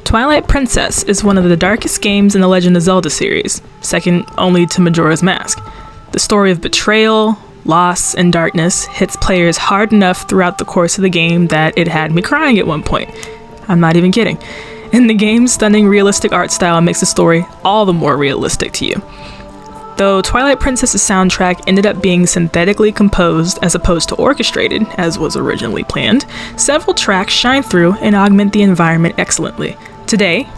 Twilight Princess is one of the darkest games in the Legend of Zelda series, second only to Majora's Mask. The story of betrayal, loss, and darkness hits players hard enough throughout the course of the game that it had me crying at one point. I'm not even kidding. And the game's stunning realistic art style makes the story all the more realistic to you. Though Twilight Princess's soundtrack ended up being synthetically composed as opposed to orchestrated, as was originally planned, several tracks shine through and augment the environment excellently. Today,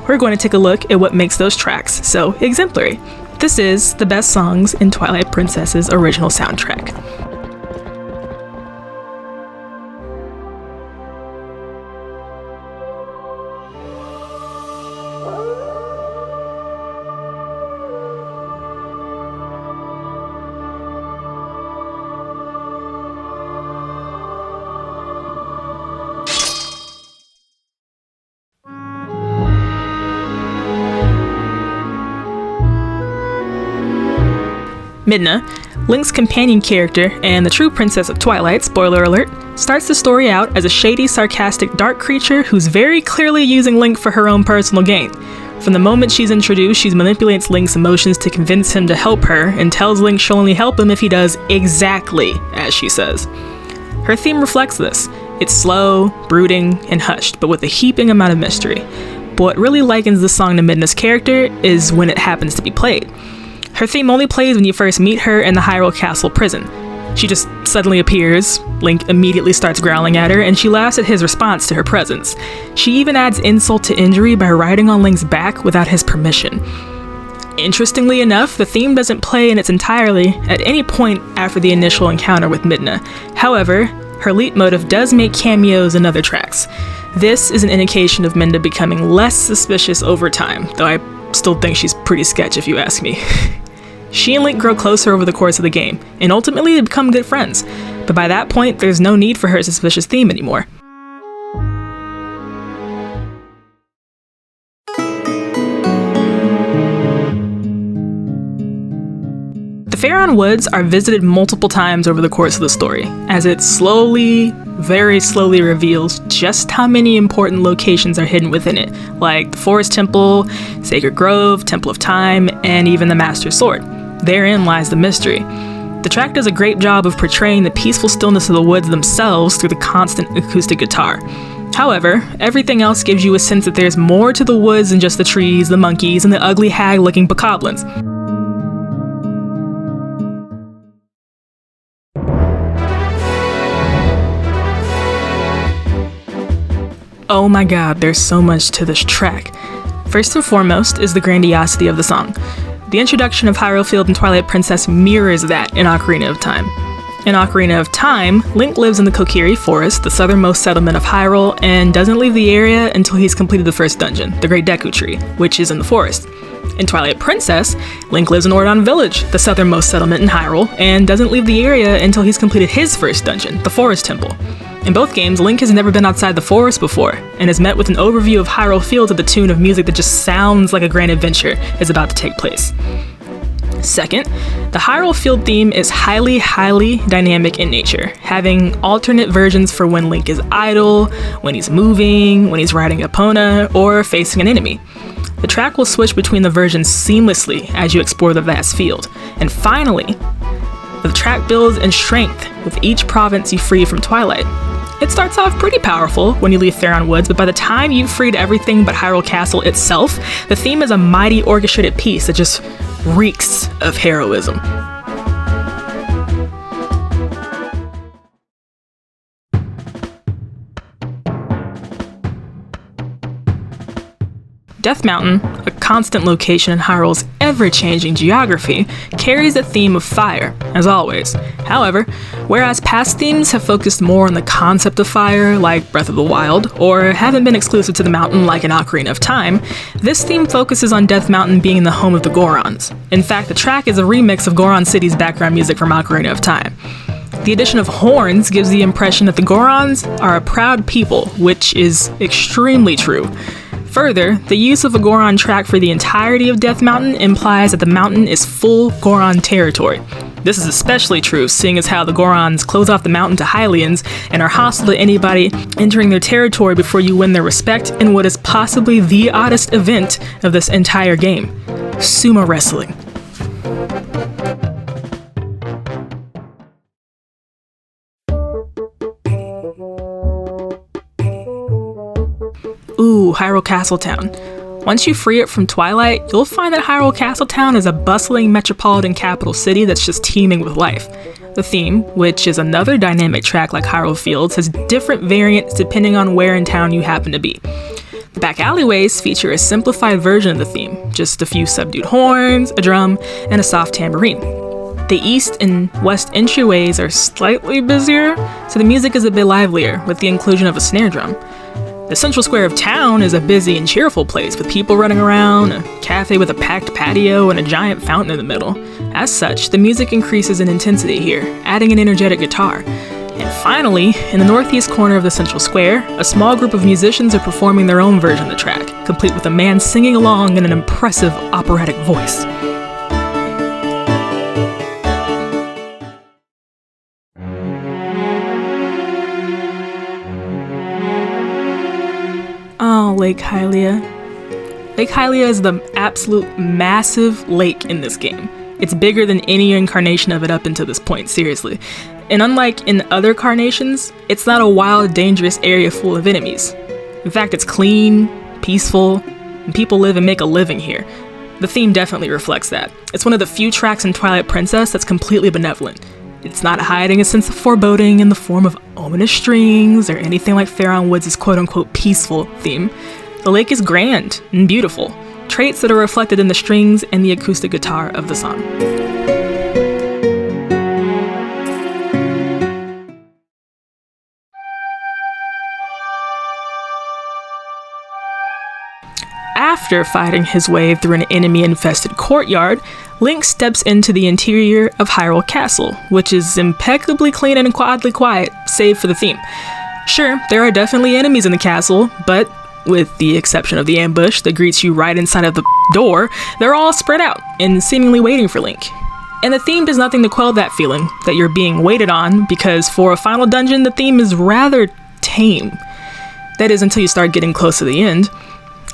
we're going to take a look at what makes those tracks so exemplary. This is the best songs in Twilight Princess's original soundtrack. Midna, Link's companion character and the true princess of Twilight, spoiler alert, starts the story out as a shady, sarcastic, dark creature who's very clearly using Link for her own personal gain. From the moment she's introduced, she manipulates Link's emotions to convince him to help her and tells Link she'll only help him if he does exactly as she says. Her theme reflects this. It's slow, brooding, and hushed, but with a heaping amount of mystery. But what really likens the song to Midna's character is when it happens to be played. Her theme only plays when you first meet her in the Hyrule Castle prison. She just suddenly appears, Link immediately starts growling at her, and she laughs at his response to her presence. She even adds insult to injury by riding on Link's back without his permission. Interestingly enough, the theme doesn't play in its entirety at any point after the initial encounter with Midna. However, her leitmotif does make cameos in other tracks. This is an indication of Midna becoming less suspicious over time, though I still think she's pretty sketch if you ask me. She and Link grow closer over the course of the game, and ultimately they become good friends, but by that point there's no need for her suspicious theme anymore. The FARON Woods are visited multiple times over the course of the story, as it very slowly reveals just how many important locations are hidden within it, like the Forest Temple, Sacred Grove, Temple of Time, and even the Master Sword. Therein lies the mystery. The track does a great job of portraying the peaceful stillness of the woods themselves through the constant acoustic guitar. However, everything else gives you a sense that there's more to the woods than just the trees, the monkeys, and the ugly hag-looking bokoblins. Oh my god, there's so much to this track. First and foremost is the grandiosity of the song. The introduction of Hyrule Field in Twilight Princess mirrors that in Ocarina of Time. In Ocarina of Time, Link lives in the Kokiri Forest, the southernmost settlement of Hyrule, and doesn't leave the area until he's completed the first dungeon, the Great Deku Tree, which is in the forest. In Twilight Princess, Link lives in Ordon Village, the southernmost settlement in Hyrule, and doesn't leave the area until he's completed his first dungeon, the Forest Temple. In both games, Link has never been outside the forest before, and is met with an overview of Hyrule Field to the tune of music that just sounds like a grand adventure is about to take place. Second, the Hyrule Field theme is highly dynamic in nature, having alternate versions for when Link is idle, when he's moving, when he's riding Epona, or facing an enemy. The track will switch between the versions seamlessly as you explore the vast field. And finally, the track builds in strength with each province you free from Twilight. It starts off pretty powerful when you leave FARON Woods, but by the time you've freed everything but Hyrule Castle itself, the theme is a mighty orchestrated piece that just reeks of heroism. Death Mountain, a constant location in Hyrule's ever-changing geography, carries a theme of fire, as always. However, whereas past themes have focused more on the concept of fire, like Breath of the Wild, or haven't been exclusive to the mountain like in Ocarina of Time, this theme focuses on Death Mountain being the home of the Gorons. In fact, the track is a remix of Goron City's background music from Ocarina of Time. The addition of horns gives the impression that the Gorons are a proud people, which is extremely true. Further, the use of a Goron track for the entirety of Death Mountain implies that the mountain is full Goron territory. This is especially true, seeing as how the Gorons close off the mountain to Hylians and are hostile to anybody entering their territory before you win their respect in what is possibly the oddest event of this entire game: sumo wrestling. Ooh, Hyrule Castletown. Once you free it from Twilight, you'll find that Hyrule Castletown is a bustling metropolitan capital city that's just teeming with life. The theme, which is another dynamic track like Hyrule Fields, has different variants depending on where in town you happen to be. The back alleyways feature a simplified version of the theme, just a few subdued horns, a drum, and a soft tambourine. The east and west entryways are slightly busier, so the music is a bit livelier, with the inclusion of a snare drum. The central square of town is a busy and cheerful place with people running around, a cafe with a packed patio, and a giant fountain in the middle. As such, the music increases in intensity here, adding an energetic guitar. And finally, in the northeast corner of the central square, a small group of musicians are performing their own version of the track, complete with a man singing along in an impressive operatic voice. Oh, Lake Hylia. Lake Hylia is the absolute massive lake in this game. It's bigger than any incarnation of it up until this point, seriously. And unlike in other carnations, it's not a wild, dangerous area full of enemies. In fact, it's clean, peaceful, and people live and make a living here. The theme definitely reflects that. It's one of the few tracks in Twilight Princess that's completely benevolent. It's not hiding a sense of foreboding in the form of ominous strings or anything like FARON Woods' quote-unquote peaceful theme. The lake is grand and beautiful, traits that are reflected in the strings and the acoustic guitar of the song. After fighting his way through an enemy-infested courtyard, Link steps into the interior of Hyrule Castle, which is impeccably clean and oddly quiet, save for the theme. Sure, there are definitely enemies in the castle, but with the exception of the ambush that greets you right inside of the door, they're all spread out and seemingly waiting for Link. And the theme does nothing to quell that feeling that you're being waited on, because for a final dungeon, the theme is rather tame. That is, until you start getting close to the end.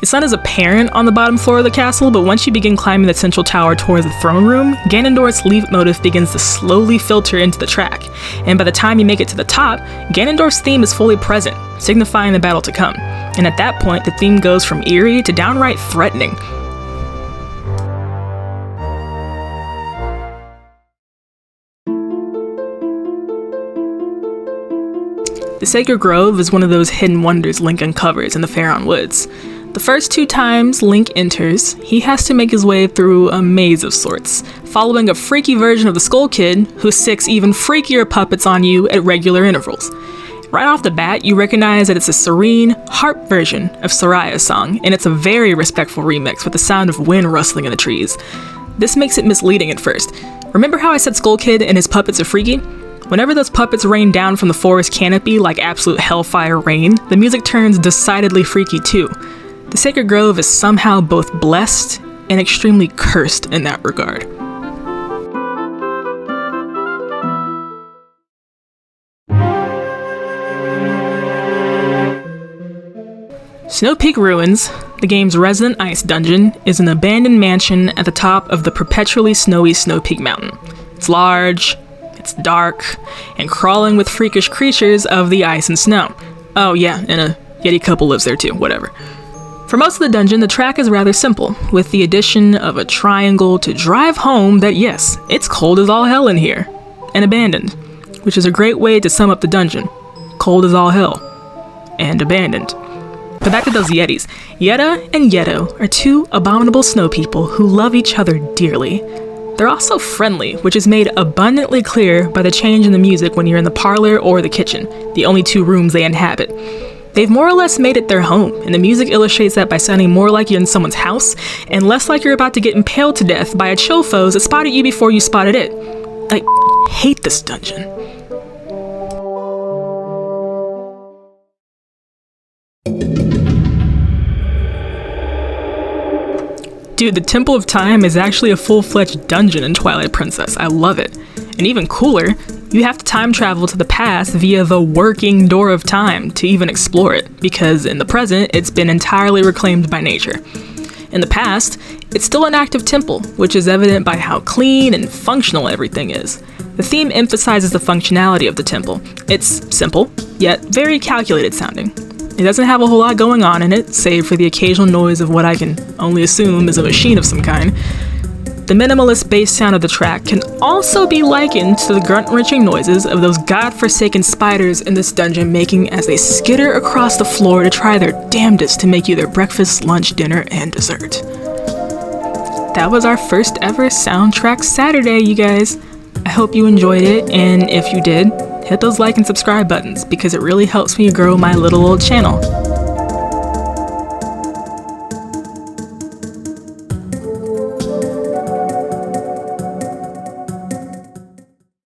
It's not as apparent on the bottom floor of the castle, but once you begin climbing the central tower towards the throne room, Ganondorf's leaf motif begins to slowly filter into the track, and by the time you make it to the top, Ganondorf's theme is fully present, signifying the battle to come. And at that point, the theme goes from eerie to downright threatening. The Sacred Grove is one of those hidden wonders Link uncovers in the FARON Woods. The first 2 times Link enters, he has to make his way through a maze of sorts, following a freaky version of the Skull Kid, who sicks even freakier puppets on you at regular intervals. Right off the bat, you recognize that it's a serene, harp version of Soraya's song, and it's a very respectful remix with the sound of wind rustling in the trees. This makes it misleading at first. Remember how I said Skull Kid and his puppets are freaky? Whenever those puppets rain down from the forest canopy like absolute hellfire rain, the music turns decidedly freaky too. The Sacred Grove is somehow both blessed and extremely cursed in that regard. SNOWPEAK Ruins, the game's resident ice dungeon, is an abandoned mansion at the top of the perpetually snowy SNOWPEAK Mountain. It's large, it's dark, and crawling with freakish creatures of the ice and snow. Oh yeah, and a Yeti couple lives there too, whatever. For most of the dungeon, the track is rather simple, with the addition of a triangle to drive home that yes, it's cold as all hell in here, and abandoned, which is a great way to sum up the dungeon. Cold as all hell, and abandoned. But back to those Yetis. Yetta and Yeto are 2 abominable snow people who love each other dearly. They're also friendly, which is made abundantly clear by the change in the music when you're in the parlor or the kitchen, the only 2 rooms they inhabit. They've more or less made it their home, and the music illustrates that by sounding more like you're in someone's house, and less like you're about to get impaled to death by a chofos that spotted you before you spotted it. I hate this dungeon. Dude, the Temple of Time is actually a full-fledged dungeon in Twilight Princess. I love it. And even cooler, you have to time travel to the past via the working door of time to even explore it, because in the present, it's been entirely reclaimed by nature. In the past, it's still an active temple, which is evident by how clean and functional everything is. The theme emphasizes the functionality of the temple. It's simple, yet very calculated sounding. It doesn't have a whole lot going on in it, save for the occasional noise of what I can only assume is a machine of some kind. The minimalist bass sound of the track can also be likened to the grunt-wrenching noises of those godforsaken spiders in this dungeon making as they skitter across the floor to try their damnedest to make you their breakfast, lunch, dinner, and dessert. That was our first ever Soundtrack Saturday, you guys. I hope you enjoyed it, and if you did, hit those like and subscribe buttons because it really helps me grow my little old channel.